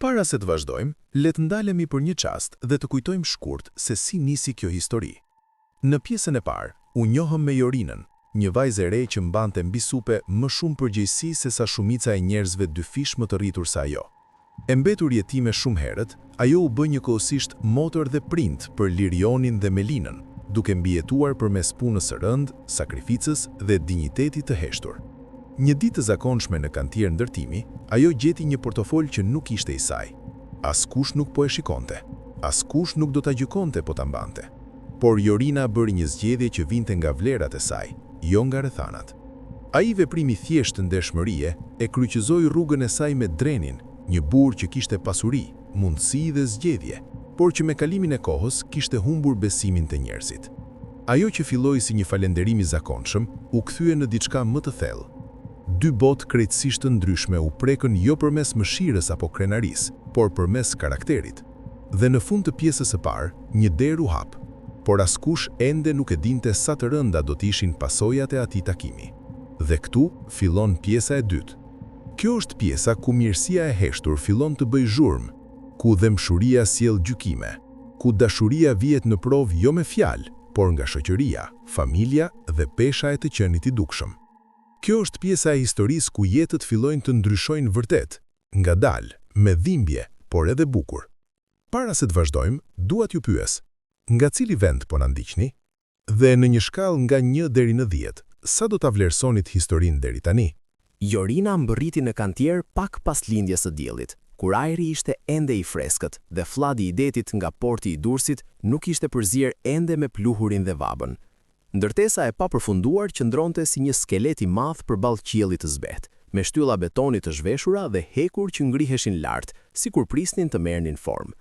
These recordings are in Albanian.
Para se të vazhdojmë, le të ndalemi për një çast dhe të kujtojmë shkurt se si nisi kjo histori. Në pjesën e parë, u njohëm me Jorinën, një vajzë e re që mbante mbi supe më shumë përgjegjësi se sa shumica e njerëzve dyfish më të rritur se ajo. E mbetur jetime shumë herët, ajo u bë njëkohësisht motor dhe prind për Lirionin dhe Melinën, duke mbijetuar përmes punës së rëndë, sakrificës dhe dinjitetit të heshtur. Një ditë të zakonshme në kantier ndërtimi, ajo gjeti një portofol që nuk ishte i saj. Askush nuk po e shikonte. Askush nuk do ta gjykonte po ta mbante. Por Jorina bëri një zgjedhje që vinte nga vlerat e saj, jo nga rrethanat. Ai veprimi thjesht të ndershmërie e kryqëzoi rrugën e saj me Drenin, një burr që kishte pasuri, mundësi dhe zgjedhje, por që me kalimin e kohës kishte humbur besimin te njerëzit. Ajo që filloi si një falënderim i zakonshëm, u kthye në diçka më të thellë. Dy botë krejtësisht të ndryshme u prekën jo përmes mëshirës apo krenarisë, por përmes karakterit. Dhe në fund të pjesës së parë, një derë u hap, por askush ende nuk e dinte sa të rënda do të ishin pasojat e atij takimi. Dhe këtu fillon pjesa e dytë. Kjo është pjesa ku mirësia e heshtur fillon të bëjë zhurmë, ku dëmshuria sjell gjykime, ku dashuria vihet në provë jo me fjalë, por nga shoqëria, familja dhe pesha e të qenit i dukshëm. Kjo është pjesa e historisë ku jetët fillojnë të ndryshojnë vërtet, ngadalë, me dhimbje, por edhe bukur. Para se të vazhdojmë, dua t'ju pyes, nga cili vend po na ndiqni? Dhe në një shkallë nga 1 deri në 10, sa do ta vlerësonit historinë deri tani? Jorina mbërriti në kantier pak pas lindjes së diellit, kur ajri ishte ende i freskët dhe fladi i detit nga porti i Durrësit nuk ishte përzier ende me pluhurin dhe vabën. Ndërtesa e papërfunduar qëndronte si një skelet i madh përballë qiellit të zbehtë, me shtylla betoni të zhveshura dhe hekur që ngriheshin lart, sikur prisnin të merrnin formë.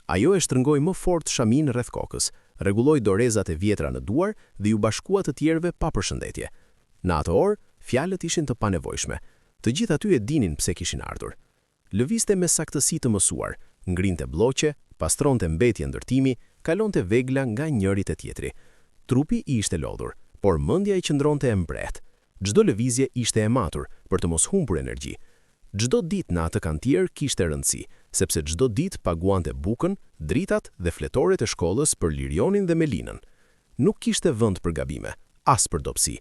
Ajo e shtrëngoi më fort shamin rreth kokës, rregulloi dorezat e vjetra në duar dhe ju bashkua të tjerëve pa përshëndetje. Në atë orë, fjalët ishin të panevojshme. Të gjithë aty e dinin pse kishin ardhur. Lëvizte me saktësi të mësuar, ngrinte bloqe, pastronte mbetje ndërtimi, kalonte vegla nga njëri te tjetri. Trupi i ishte lodhur, por mendja i qëndronte e mbret. Çdo lëvizje ishte e matur për të mos humbur energji. Çdo ditë në atë kantier kishte rëndësi, sepse çdo ditë paguante bukën, dritat dhe fletoret e shkollës për Lirionin dhe Melinën. Nuk kishte vend për gabime, as për dobësi.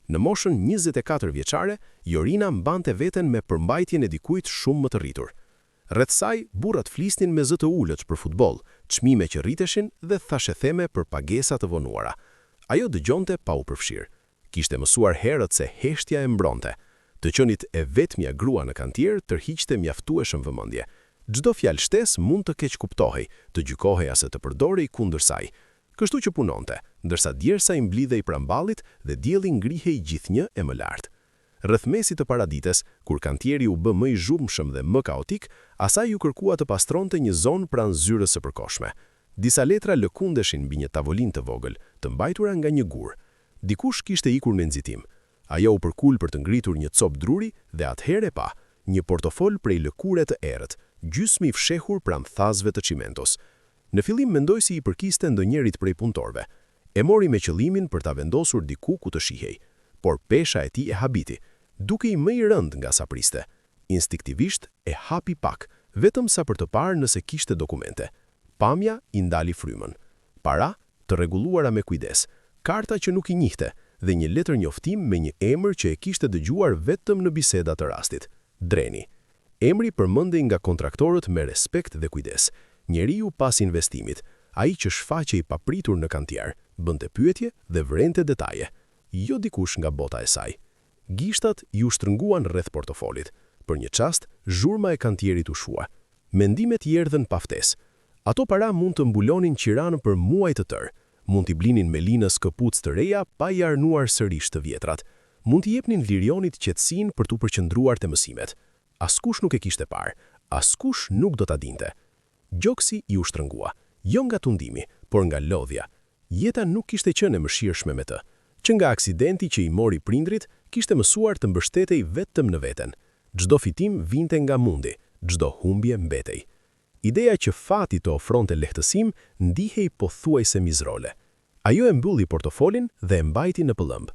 Në moshën 24 vjeçare, Jorina mbante veten me përmbajtjen e dikujt shumë më të rritur. Rreth saj, burrat flisnin me zë të ulët për futboll, çmime që rriteshin dhe thashetheme për pagesa të vonuara. Ajo dëgjonte pa u përfshirë. Kishte mësuar herët se heshtja e mbronte. Të qenit e vetmja grua në kantier tërhiqte mjaftueshëm vëmendje. Çdo fjalë shtesë mund të keq kuptohej, të gjykohej ose të përdorej kundër saj. Kështu që punonte, ndërsa djersa i mblidhej pramballit dhe dielli ngrihej gjithnjë e më lart. Rreth mesit të paradites, kur kantieri u bë më i zhurmshëm dhe më kaotik, asaj ju kërkua të pastronte një zonë pranë zyrës së përkohshme. Disa letra lëkundeshin mbi një tavolinë të vogël, të mbajtura nga një gur. Dikush kishte ikur me nxitim. Ajo u përkul për të ngritur një cop druri dhe atëherë e pa, një portofol prej lëkure të errët, gjysmë i fshehur pranë thasëve të çimentos. Në fillim mendoi si i përkiste ndonjërit prej punëtorëve. E mori me qëllimin për ta vendosur diku ku të shihej, por pesha e tij e habiti, duke i më i rënd nga sa priste. Instiktivisht e hapi pak, vetëm sa për të parë nëse kishte dokumente. Pamja i ndali frymën. Para, të rregulluara me kujdes, karta që nuk i njihte dhe një letër njoftim me një emër që e kishte dëgjuar vetëm në biseda të rastit. Dreni. Emri përmendej nga kontraktorët me respekt dhe kujdes. Njeriu pas investimit, ai që shfaqej i papritur në kantier, bënte pyetje dhe vrente detaje. Jo dikush nga bota e saj. Gishtat ju shtrënguan rreth portofolit. Për një çast, zhurma e kantierit u shua. Mendimet i erdhën pa ftesë. Ato para mund të mbulonin qiranën për muaj të tërë. Mund t'i blinin Melinës këpucë të reja pa i arnuar sërish të vjetrat. Mund t'i jepnin Lirionit qetësinë për t'u përqendruar te mësimet. Askush nuk e kishte parë, askush nuk do ta dinte. Gjoksi i u shtrëngua, jo nga tundimi, por nga lodhja. Jeta nuk kishte qenë e mëshirshme me të. Që nga aksidenti që i mori prindrit, kishte mësuar të mbështetej vetëm në veten. Çdo fitim vinte nga mundi, çdo humbje mbetej. Ideja që fati të ofronte lehtësim ndihej pothuajse mizrole. Ajo e mbylli portofolin dhe e mbajti në pëllëmb.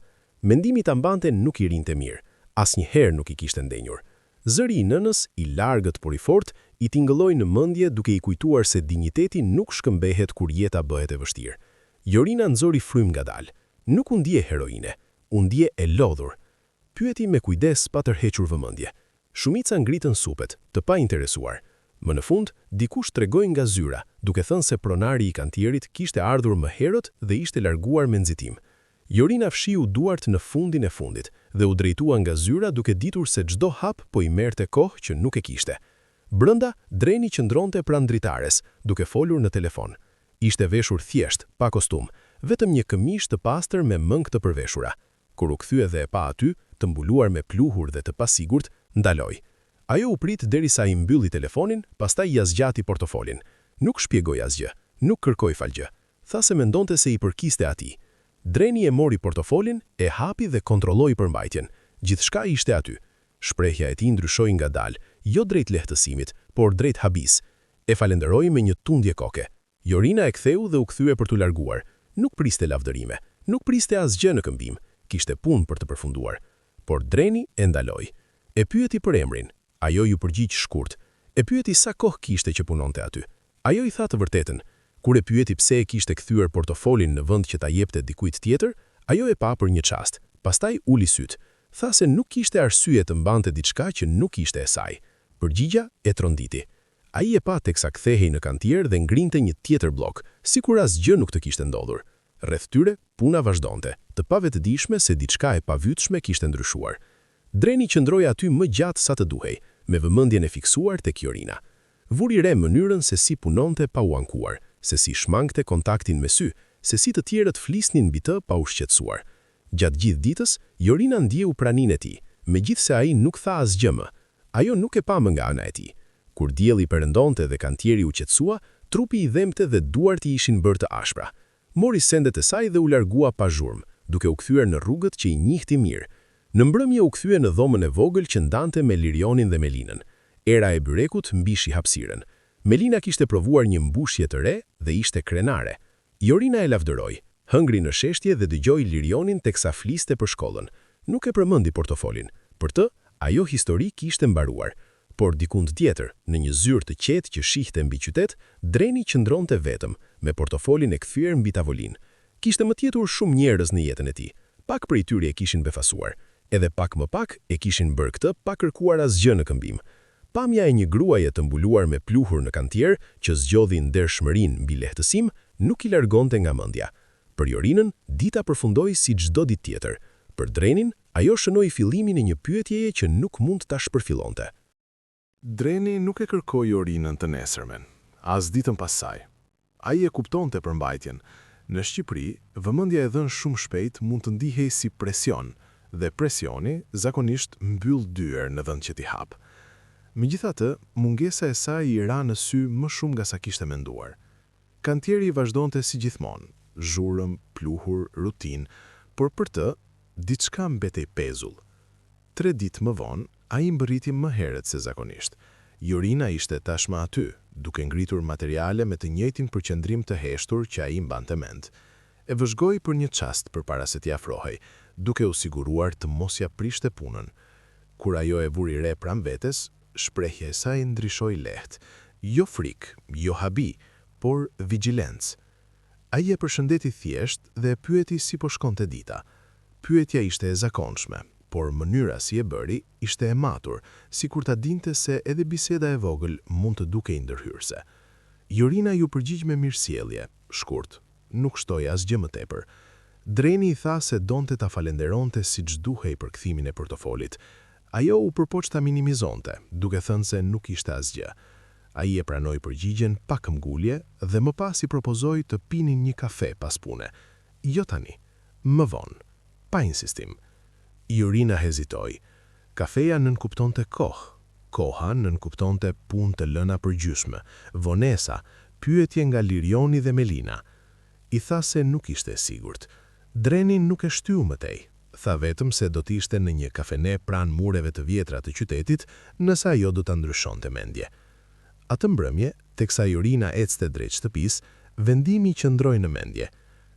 Mendimi ta mbante nuk i rinte mirë, asnjëherë nuk i kishte ndenjur. Zëri i nënës, i largët por i fortë, I tingëlloi në mendje duke I kujtuar se dinjiteti nuk shkëmbehet kur jeta bëhet e vështirë. Jorina nxori frym ngadalë. Nuk u ndje heroine, u ndje e lodhur. Pyeti me kujdes pa tërhequr vëmendje. Shumica ngritën supet, të pa interesuar. Më në fund, dikush tregoi nga zyra, duke thënë se pronari I kantierit kishte ardhur më herët dhe ishte larguar me nxitim. Jorina fshiu duart në fundin e fundit dhe u drejtua nga zyra duke ditur se çdo hap po I merrte kohë që nuk e kishte. Brenda, Dreni qëndronte pranë dritares, duke folur në telefon. Ishte veshur thjesht, pa kostum, vetëm një këmishë të pastër me mëngë të përveshura. Kur u kthye dhe e pa aty, të mbuluar me pluhur dhe të pasigurt, ndaloi. Ajo u prit derisa I mbylli telefonin, pastaj I zgjati portofolin. Nuk shpjegoi asgjë, nuk kërkoi falgjë. Tha se mendonte se I përkiste atij. Dreni e mori portofolin, e hapi dhe kontrolloi përmbajtjen. Gjithçka ishte aty. Shprehja e tij ndryshoi ngadalë, jo drejt lehtësimit, por drejt habis. E falenderoi me një tundje koke. Jorina e ktheu dhe u kthye për t'u larguar. Nuk priste lavdërime, nuk priste asgjë në këmbim. Kishte punë për të përfunduar. Por Dreni e ndaloi. E pyeti për emrin. Ajo ju përgjigj shkurt. E pyeti sa kohë kishte që punonte aty. Ajo I tha të vërtetën. Kur e pyeti pse e kishte kthyer portofolin në vend që ta jepte dikujt tjetër, ajo e pa për një çast. Pastaj uli syt. Tha se nuk kishte arsye të mbante diçka që nuk ishte e saj. Përgjigja e tronditi. Ai e pa teksa kthehej në kantier dhe ngrinte një tjetër blok, sikur asgjë nuk të kishte ndodhur. Rreth tyre, puna vazhdonte, të pavetëdijshme se diçka e pavyetshme kishte ndryshuar. Dreni qëndroi aty më gjatë sa të duhej, me vëmendjen e fiksuar tek Jorina. Vuri re mënyrën se si punonte pa u ankuar, se si shmangte kontaktin me sy, se si të tjerët flisnin mbi të pa u shqetësuar. Gjatë gjithë ditës, Jorina ndjeu praninë e tij, megjithse ai nuk tha asgjë më. Ajo nuk e pa më nga ana e tij. Kur dielli perëndonte dhe kantieri u qetësua, trupi I dhemte dhe duart I ishin bërë të ashpra. Mori sendet e saj dhe u largua pa zhurmë, duke u kthyer në rrugët që I njihti mirë. Në mbrëmje u kthye në dhomën e vogël që ndante me Lirionin dhe Melinën. Era e byrekut mbishi hapësirën. Melina kishte provuar një mbushje të re dhe ishte krenare. Jorina e lavdëroi, hëngri në sheshtje dhe dëgjoi Lirionin teksa fliste për shkollën. Nuk e përmendi portofolin. Për të, ajo histori kishte mbaruar. Por dikund tjetër, në një zyrë të qetë që shihte mbi qytet, Dreni qëndronte vetëm, me portofolin e kthyer mbi tavolinë. Kishte më tjetur shumë njerëz në jetën e tij. Pak prej tyre e kishin befasuar, edhe pak më pak e kishin bërë këtë pa kërkuar asgjë në këmbim. Pamja e një gruaje të mbuluar me pluhur në kantier, që zgjodhi ndershmërinë mbi lehtësim, nuk I largonte nga mendja. Për Jorinën, dita përfundoi si çdo ditë tjetër. Për Drenin, ajo shënoi fillimin e një pyetjeje që nuk mund ta shpërfillonte. Dreni nuk e kërkoi Jorinën të nesërmen, as ditën pas saj. Ai e kuptonte përmbajtjen. Në Shqipëri, vëmendja e dhënë shumë shpejt mund të ndihej si presion, dhe presioni zakonisht mbyll dyer në vend që t'i hap. Megjithatë, mungesa e saj I ra në sy më shumë nga sa kishte menduar. Kantieri vazhdonte si gjithmonë, zhurmë, pluhur, rutinë, por për të, diçka mbetej pezull. 3 ditë më vonë, ai mbërriti më herët se zakonisht. Jorina ishte tashmë aty, duke ngritur materiale me të njëjtin përqendrim të heshtur që ai mbante mend. E vëzhgoi për një çast përpara se t'i afrohej, duke u siguruar të mos ja prishte punën. Kur ajo e vuri re pranë vetes, shprehja e saj ndryshoi lehtë, jo frikë, jo habi, por vigjilencë. Ai e përshëndeti thjesht dhe e pyeti si po shkonte dita. Pyetja ishte e zakonshme, por mënyra si e bëri ishte e matur, sikur ta dinte se edhe biseda e vogël mund të dukej ndërhyrëse. Jorina ju përgjigj me mirësjellje, shkurt, nuk shtoi asgjë më tepër. Dreni I tha se donte ta falenderonte siç duhej për kthimin e portofolit. Ajo u përpoq ta minimizonte, duke thënë se nuk ishte asgjë. Ai e pranoi përgjigjen pa këmbgulje dhe më pas I propozoi të pinin një kafe pas pune. Jo tani, më vonë, pa insistim. Jorina hezitoi. Kafeja nënkuptonte kohë. Koha nënkuptonte punë të lëna përgjyshme, vonesa, pyetje nga Lirioni dhe Melina. I tha se nuk ishte e sigurt. Dreni nuk e shtyu më tej. Tha vetëm se do t'ishte në një kafene pranë mureve të vjetra të qytetit, nëse ajo do ta ndryshonte mendje. Atë mbrëmje, teksa Jorina ecte drejt shtëpisë, vendimi qëndroi në mendje.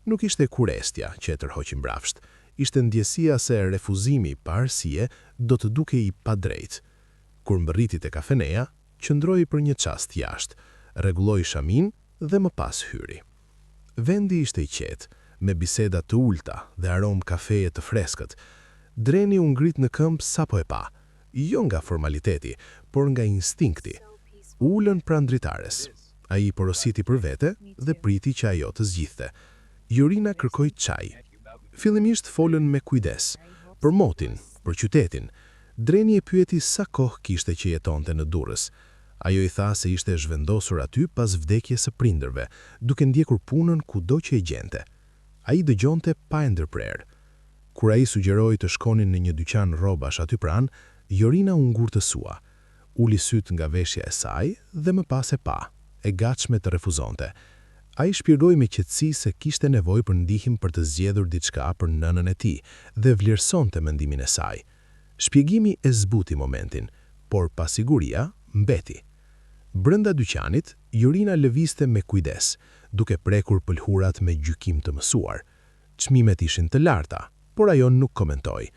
Nuk ishte kurestja që e tërhoqi mbrapsht. Ishte ndjesia se refuzimi pa arsye do të dukej I padrejt. Kur mbërriti te kafeneja, qëndroi për një çast jashtë, rregulloi shamin dhe më pas hyri. Vendi ishte i qetë, me biseda të ulta dhe aromë kafeje të freskët. Dreni u ngrit në këmbë sapo e pa, jo nga formaliteti, por nga instinkti. Ulën pranë dritares. Ai porositi për vete dhe priti që ajo të zgjidhte. Jorina kërkoi çaj. Fillimisht folën me kujdes, për motin, për qytetin. Dreni e pyeti sa kohë kishte që jetonte në Durrës. Ajo i tha se ishte zhvendosur aty pas vdekjes së prindërve, duke ndjekur punën kudo që e gjente. Ai dëgjonte pa e ndërprerë. Kur ai sugjeroi të shkonin në një dyqan rrobash aty pranë, Jorina u ngurtësua. Uli syt nga veshja e saj dhe më pas e pa, e gatshme të refuzonte. Ai shpjegoi me qetësi se kishte nevojë për ndihmë për të zgjedhur diçka për nënën e tij dhe vlerësonte mendimin e saj. Shpjegimi e zbuti momentin, por pasiguria mbeti. Brenda dyqanit, Jorina lëvizte me kujdes, duke prekur pëlhurat me gjykim të mësuar. Çmimet ishin të larta, por ajo nuk komentoi.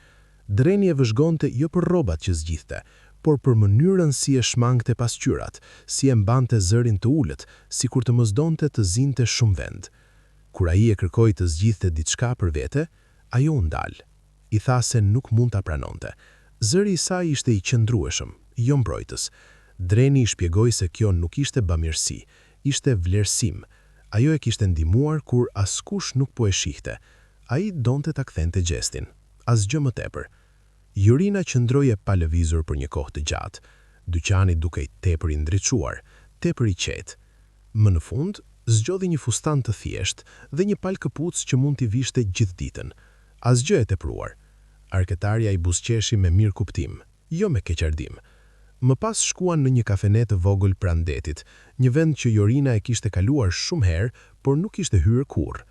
Dreni e vëzhgonte jo për rrobat që zgjidhte, por për mënyrën si e shmangte pasqyrat, si e mbante zërin të ulët, sikur të mos donte të zinte shumë vend. Kur ai e kërkoi të zgjidhte diçka për vete, ajo u ndal. I tha se nuk mund ta pranonte. Zëri i saj ishte i qëndrueshëm, jo mbrojtës. Dreni i shpjegoi se kjo nuk ishte bamirësi, ishte vlerësim. Ajo e kishte ndihmuar kur askush nuk po e shihte. Ai donte ta kthente gestin, asgjë më tepër. Jorina qëndroi e pa lëvizur për një kohë të gjatë, dyqani dukej tepër i ndriçuar, tepër i qetë. Më në fund, zgjodhi një fustan të thjeshtë dhe një palë këpucë që mund t'i vishte gjithë ditën. Asgjë e tepruar. Arketarja i buzëqeshi me mirë kuptim, jo me keqardim. Më pas shkuan në një kafene të vogël pranë detit, një vend që Jorina e kishte kaluar shumë herë, por nuk ishte hyrë kurrë.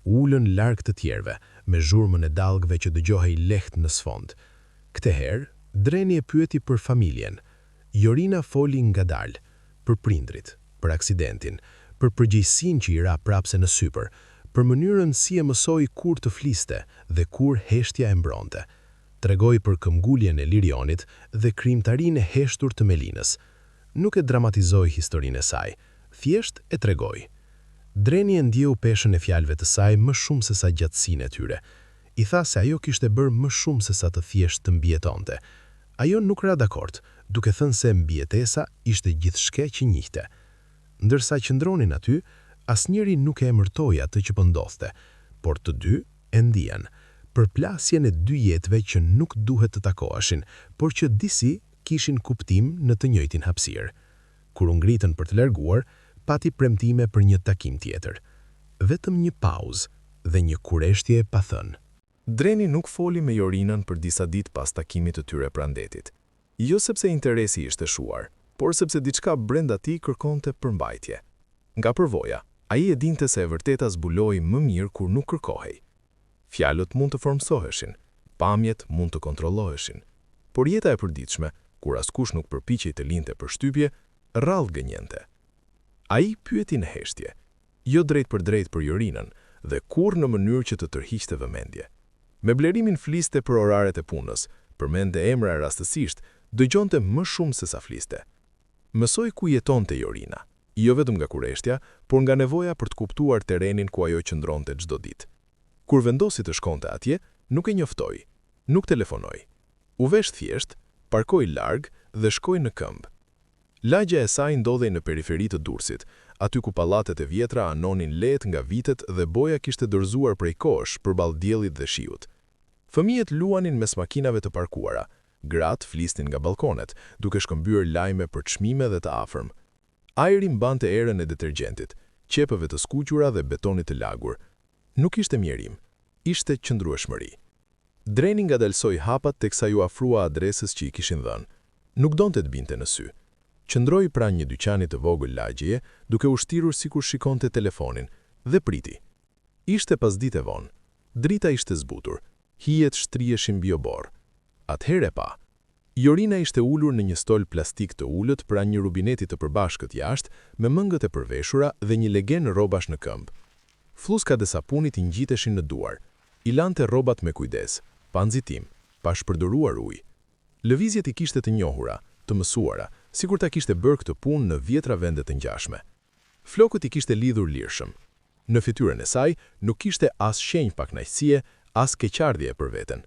Ulën larg të tjerëve, me zhurmën e dallgëve që dëgjohej lehtë në sfond. Këtë herë, Dreni e pyeti për familjen. Jorina foli ngadalë, për prindrit, për aksidentin, për përgjegjësinë që i ra prapse në sypër, për mënyrën si e mësoi kur të fliste dhe kur heshtja e mbronte. Tregoi për këmbguljen e Lirionit dhe krijimtarinë e heshtur të Melinës. Nuk e dramatizoi historinë e saj, thjesht e tregoi. Dreni e ndjeu peshën e fjalëve të saj më shumë se sa gjatësinë e tyre. I tha se ajo kishte bërë më shumë se sa të thjesht të mbijetonte. Ajo nuk ra dakord, duke thënë se mbijetesa ishte gjithçka që njihte. Ndërsa qëndronin aty, asnjëri nuk e emërtoi atë që po ndodhte, por të dy e ndian. Përplasjen e dy jetëve që nuk duhet të takoheshin, por që disi kishin kuptim në të njëjtin hapësirë. Kur u ngritën për të larguar, pati premtime për një takim tjetër. Vetëm një pauzë dhe një kureshtje pa thënë. Dreni nuk foli me Jorinën për disa ditë pas takimit të tyre pranë detit. Jo sepse interesi ishte shuar, por sepse diçka brenda tij kërkonte përmbajtje. Nga përvoja, ai e dinte se e vërteta zbuloi më mirë kur nuk kërkohej. Fjalët mund të formsoheshin, pamjet mund të kontrolloheshin, por jeta e përditshme, kur askush nuk përpiqej të linte për shtypje, rrallë gënjente. Ai pyeti në heshtje, jo drejt për Jorinën, dhe kur në mënyrë që të tërhiqte vëmendje. Me blerimin fliste për oraret e punës, përmende emra rastësisht, dëgjonte më shumë se sa fliste. Mësoi ku jetonte Jorina, jo vetëm nga kureshtja, por nga nevoja për të kuptuar terrenin ku ajo qëndronte çdo ditë. Kur vendosi të shkonte atje, nuk e njoftoi, nuk telefonoi. U vesh thjesht, parkoi larg dhe shkoi në këmbë. Lagja e saj ndodhej në periferi të Durrësit, aty ku pallatet e vjetra anonin lehtë nga vitet dhe boja kishte dorëzuar prej kohësh përballë diellit dhe shiut. Fëmijët luanin mes makinave të parkuara, gratë flisnin nga balkonet, duke shkëmbyer lajme për çmime dhe të afërm. Ajri mbante erën e detergjentit, qepëve të skuqura dhe betonit të lagur. Nuk ishte mjerim, ishte qëndrueshmëri. Dreni ngadalsoi hapat teksa ju afrua adresës që i kishin dhënë. Nuk donte të binte në sy. Qëndroi pranë një dyqani të vogël lagjeje, duke u shtirur sikur shikonte telefonin, dhe priti. Ishte pasdite vonë. Drita ishte zbutur, hijet shtriheshin mbi obor. Atëherë e pa. Jorina ishte ulur në një stol plastik të ulët pranë një rubineti të përbashkët jashtë, me mëngët e përveshura dhe një legen rrobash në këmbë. Fluskat e sapunit i ngjiteshin në duar. I lante rrobat me kujdes, pa nxitim, pa shpërdoruar ujë. Lëvizjet i kishte të njohura, të mësuara, sikur ta kishte bërë këtë punë në vjetra vende të ngjashme. Flokët i kishte lidhur lirshëm. Në fytyrën e saj nuk kishte as shenjë pakënaqësie, as keqardhje për veten.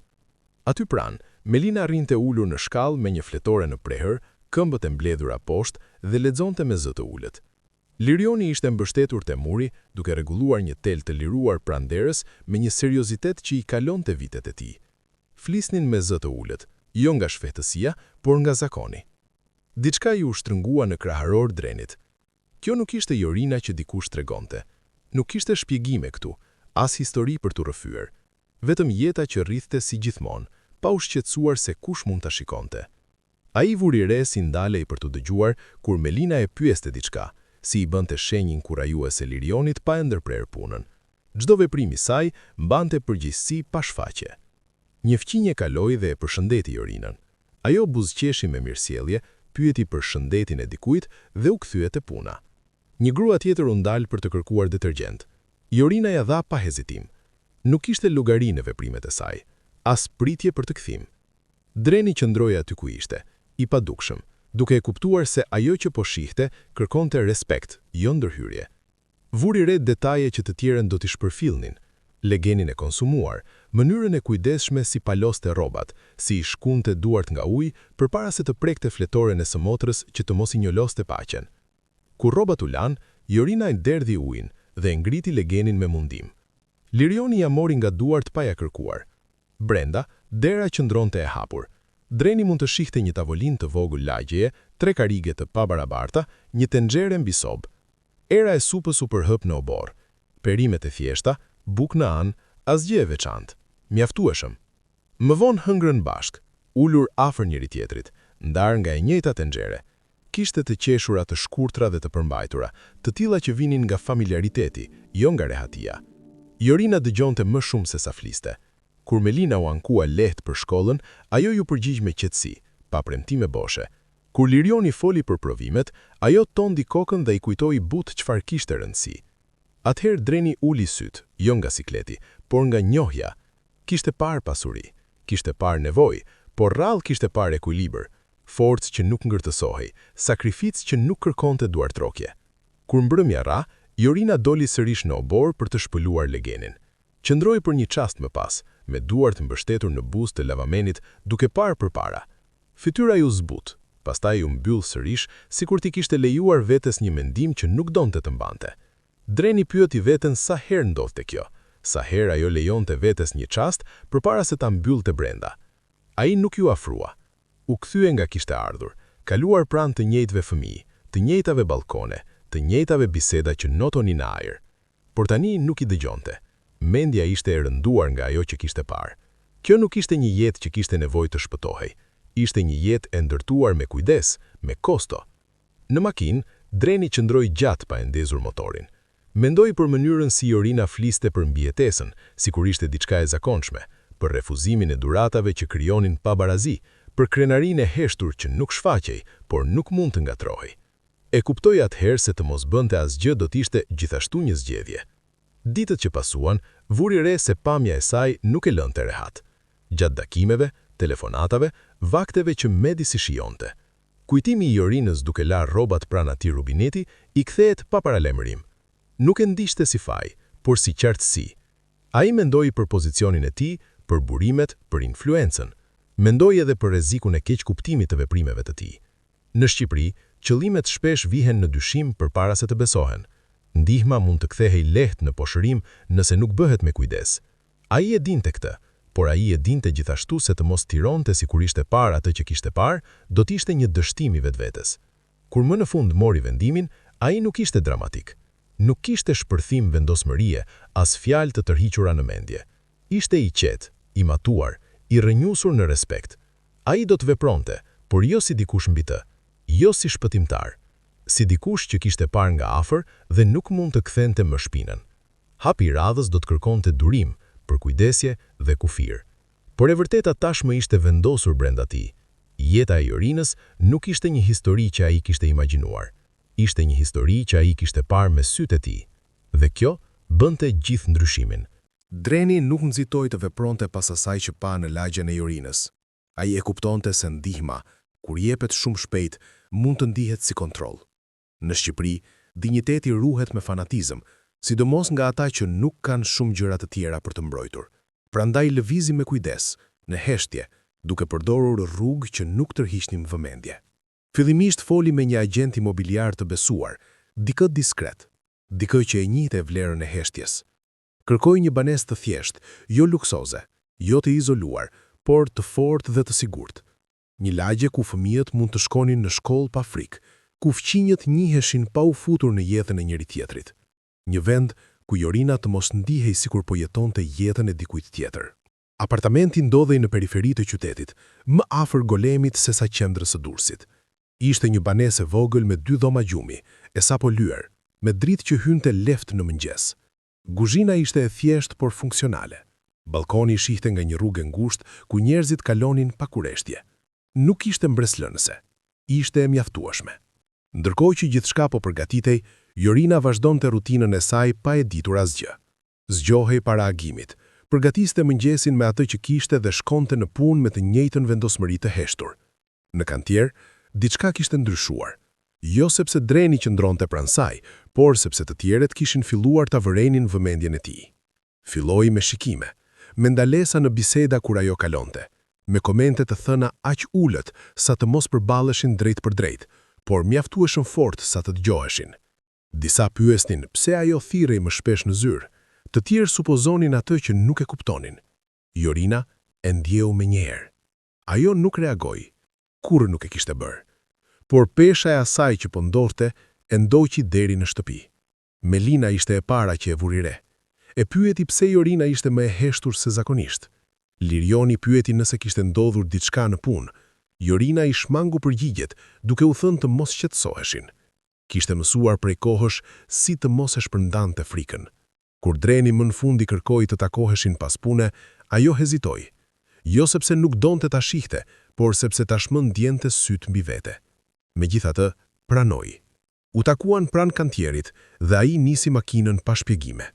Aty pranë, Melina rrinte ulur në shkallë me një fletore në prehër, këmbët e mbledhura poshtë dhe lexonte me zë të ulët. Lirioni ishte mbështetur te muri, duke rregulluar një tel të liruar pranë derës me një seriozitet që i kalonte vitet e tij. Flisnin me zë të ulët, jo nga shfehtësia, por nga zakoni. Diçka ju shtrëngua në kraharor Drenit. Kjo nuk ishte Jorina që dikush tregonte. Nuk kishte shpjegime këtu, as histori për t'u rrëfyer. Vetëm jeta që rrithte si gjithmonë, pa u shqetësuar se kush mund ta shikonte. Ai vuri re si ndalej për t'u dëgjuar kur Melina e pyeste diçka, si i bënte shenjë inkurajuese Lirionit pa e ndërprer punën. Çdo veprim i saj mbante përgjegjësi pa shfaqje. Një fqinje kaloi dhe e përshëndeti Jorinën. Ajo buzëqeshi me mirësjellje, pyeti për shëndetin e dikujt dhe u kthye te puna. Një grua tjetër u ndal për të kërkuar detergjent. Jorina ja dha pa hezitim. Nuk kishte llogari në veprimet e saj, as pritje për të kthim. Dreni qëndroi aty ku ishte, i padukshëm, duke e kuptuar se ajo që po shihte kërkonte respekt, jo ndërhyrje. Vuri re detaje që të tjerën do t'i shpërfillnin, legenin e konsumuar, mënyrën e kujdesshme si paloste rrobat, si i shkunte duart nga ujë përpara se të prekte fletoren e së motrës që të mos i njoloste paqen. Kur rrobat u lan, Jorina i derdhi ujin dhe e ngriti legenin me mundim. Lirioni ja mori nga duart pa ja kërkuar. Brenda, dera qëndronte e hapur. Dreni mund të shihte një tavolinë të vogël lagjeje, 3 karige të pabarabarta, një tenxhere mbi sobë. Era e supës u përhap në obor. Perimet e thjeshta, bukë në anë, asgjë e veçantë. Mjaftueshëm. Më vonë hëngrën bashk, ulur afër njëri tjetrit, ndar nga e njëjta tenxhere. Kishte të qeshura të shkurtra dhe të përmbajtura, të tilla që vinin nga familjariteti, jo nga rehatia. Jorina dëgjonte më shumë se sa fliste. Kur Melina u ankua lehtë për shkollën, ajo ju përgjigj me qetësi, pa premtime boshe. Kur Lirioni foli për provimet, ajo tondi kokën dhe i kujtoi butë çfarë kishte rëndësi. Atëherë Dreni uli syt, jo nga sikleti, por nga njohja. Kishte parë pasuri, kishte parë nevojë, por rrallë kishte parë ekuilibër, forcë që nuk ngërtësohej, sakrificë që nuk kërkonte duartrokje. Kur mbrëmja ra, Jorina doli sërish në obor për të shpëluar legenin. Qëndroi për një çast më pas, me duart mbështetur në buzë të lavamenit, duke parë përpara. Fytyra ju zbut, pastaj u mbyll sërish, sikur t'i kishte lejuar vetes një mendim që nuk donte të mbante. Dreni pyeti veten sa herë ndodhte kjo, sa herë ajo lejonte vetes një çast përpara se ta mbyllte brenda. Ai nuk ju afrua. U kthye nga kishte ardhur, kaluar pranë të njëjtëve fëmijë, të njëjtave balkone, të njëjtave biseda që notonin në ajër. Por tani nuk i dëgjonte. Mendja ishte e rënduar nga ajo që kishte parë. Kjo nuk ishte një jetë që kishte nevojë të shpëtohej. Ishte një jetë e ndërtuar me kujdes, me kosto. Në makinë, Dreni qëndroi gjatë pa e ndezur motorin. Mendoi për mënyrën si Jorina fliste për mbijetesën, sikur ishte diçka e zakonshme, për refuzimin e duratave që krijonin pabarazi, për krenarinë e heshtur që nuk shfaqej, por nuk mund të ngatrohej. E kuptoi atëherë se të mos bënte asgjë do të ishte gjithashtu një zgjedhje. Ditët që pasuan, vuri re se pamja e saj nuk e lënte rehat. Gjatë dakimeve, telefonatave, vakteve që medi si shijonte. Kujtimi i Jorinës duke larë rrobat pranë atij rubineti i kthehet pa paralemërim. Nuk e ndiqte si faj, por si qartësi. Ai mendoi për pozicionin e tij, për burimet, për influencën. Mendoi edhe për rrezikun e keqkuptimit të veprimeve të tij. Në Shqipëri, qëllimet shpesh vihen në dyshim përpara se të besohen. Ndihma mund të kthehej lehtë në poshërim nëse nuk bëhet me kujdes. Ai e dinte këtë, por ai e dinte gjithashtu se të mos tironte sikur ishte parë atë që kishte parë, do të ishte një dështim i vetvetes. Kur më në fund mori vendimin, ai nuk ishte dramatik. Nuk kishte shpërthim vendosmërie, as fjalë të tërhiqura në mendje. Ishte i qetë, i matuar, i rrënjusur në respekt. Ai do të vepronte, por jo si dikush mbi të, jo si shpëtimtar, si dikush që kishte parë nga afër dhe nuk mund të kthente më shpinën. Hapi i radhës do të kërkonte durim, përkujdesje dhe kufir. Por e vërteta tashmë ishte vendosur brenda tij. Jeta e Jorinës nuk ishte një histori që ai kishte imagjinuar. Ishte një histori që ai kishte parë me sytë e tij. Dhe kjo bënte gjithë ndryshimin. Dreni nuk nxitoi të vepronte pas asaj që pa në lagjen e Jorinës. Ai e kuptonte se ndihma, kur jepet shumë shpejt, mund të ndihet si kontroll. Në Shqipëri, dinjiteti ruhet me fanatizëm, sidomos nga ata që nuk kanë shumë gjëra të tjera për të mbrojtur. Prandaj lëvizim me kujdes, në heshtje, duke përdorur rrugë që nuk tërhiqnim vëmendje. Fillimisht foli me një agent imobiliar të besuar, dikë diskret, dikë që e njihte vlerën e heshtjes. Kërkoi një banesë të thjeshtë, jo luksoze, jo të izoluar, por të fortë dhe të sigurt. Një lagje ku fëmijët mund të shkonin në shkollë pa frikë, ku fëmijët njiheshin pa u futur në jetën e njëri tjetrit. Një vend ku Jorina të mos ndihej sikur po jetonte jetën e dikujt tjetër. Apartamenti ndodhej në periferi të qytetit, më afër golemit se sa qendrës së Durrësit. Ishte një banesë e vogël me 2 dhoma gjumi, e sapo lyer, me dritë që hynte lehtë në mëngjes. Kuzhina ishte e thjeshtë por funksionale. Balkoni shihte nga një rrugë e ngushtë ku njerëzit kalonin pa kureshtje. Nuk ishte mbreslënëse, ishte e mjaftueshme. Ndërkohë që gjithçka po përgatitej, Jorina vazhdonte rutinën e saj pa e ditur asgjë. Zgjohej para agimit, përgatiste mëngjesin me atë që kishte dhe shkonte në punë me të njëjtën vendosmëri të heshtur. Në kantier, diçka kishte ndryshuar. Jo sepse dreni qëndronte pranë saj, por sepse të tjerët kishin filluar ta vërenin vëmendjen e tij. Filloi me shikime, me ndalesa në biseda kur ajo kalonte, me komente të thëna aq ulët sa të mos përballeshin drejt për drejt, por mjaftueshëm fort sa të dëgjoheshin. Disa pyesnin pse ajo thirrej më shpesh në zyrë, të tjerë supozonin atë që nuk e kuptonin. Jorina e ndjeu menjëherë. Ajo nuk reagoi, kurrë nuk e kishte bërë. Por pesha e asaj që po ndodhte e ndoqi deri në shtëpi. Melina ishte e para që e vuri re. E pyeti pse Jorina ishte më e heshtur se zakonisht. Lirioni pyeti nëse kishte ndodhur diçka në punë. Jorina i shmangu përgjigjet, duke u thënë të mos qetësoheshin. Kishte mësuar prej kohësh si të mos e shpërndante frikën. Kur dreni më në fundi kërkoi të takoheshin pas pune, ajo hezitoi. Jo sepse nuk donte ta shihte, por sepse tashmë ndjente syt mbi vete. Megjithatë, pranoi. U takuan pranë kantierit dhe ai nisi makinën pa shpjegime.